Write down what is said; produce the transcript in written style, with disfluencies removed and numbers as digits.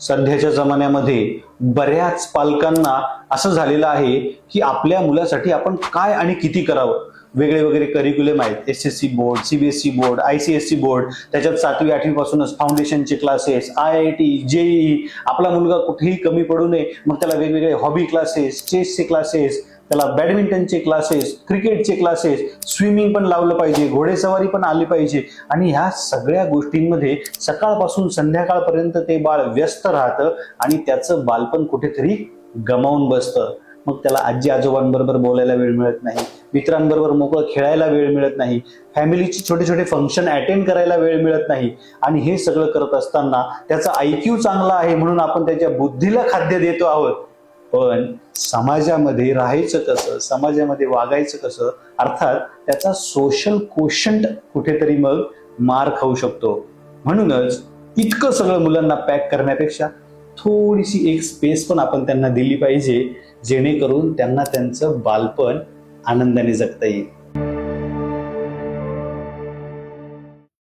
सध्याच्या जमान्यामध्ये बऱ्याच पालकांना असं झालेलं आहे की आपल्या मुलासाठी आपण काय आणि किती करावं. वेगळे वेगळे करिक्युलम आहेत, SSC board, CBSE board, ICSE board, त्याच्यात 7वी 8वी पासूनच फाउंडेशनचे क्लासेस, IIT, JEE. आपला मुलगा कुठेही कमी पडू नये मग त्याला वेगवेगळे हॉबी क्लासेस, चेसचे क्लासेस, त्याला बॅडमिंटनचे क्लासेस, क्रिकेटचे क्लासेस, स्विमिंग पण लावलं पाहिजे, घोडेसवारी पण आली पाहिजे. आणि ह्या सगळ्या गोष्टींमध्ये सकाळपासून संध्याकाळपर्यंत ते बाळ व्यस्त राहतं आणि त्याचं बालपण कुठेतरी गमावून बसतं. मग त्याला आजी आजोबांबरोबर बोलायला वेळ मिळत नाही, मित्रांबरोबर मोकळं खेळायला वेळ मिळत नाही, फॅमिलीचे छोटे छोटे फंक्शन अटेंड करायला वेळ मिळत नाही. आणि हे सगळं करत असताना त्याचा IQ चांगला आहे म्हणून आपण त्याच्या बुद्धीला खाद्य देतो आहोत, पण समाजामध्ये राहायचं कसं, समाजामध्ये वागायचं कसं, अर्थात त्याचा सोशल कोशंट कुठेतरी मग मार खाऊ शकतो. म्हणूनच इतकं सगळं मुलांना पॅक करण्यापेक्षा थोडीशी एक स्पेस पण आपण त्यांना दिली पाहिजे, जेणेकरून त्यांना त्यांचं बालपण आनंदाने जगता येईल.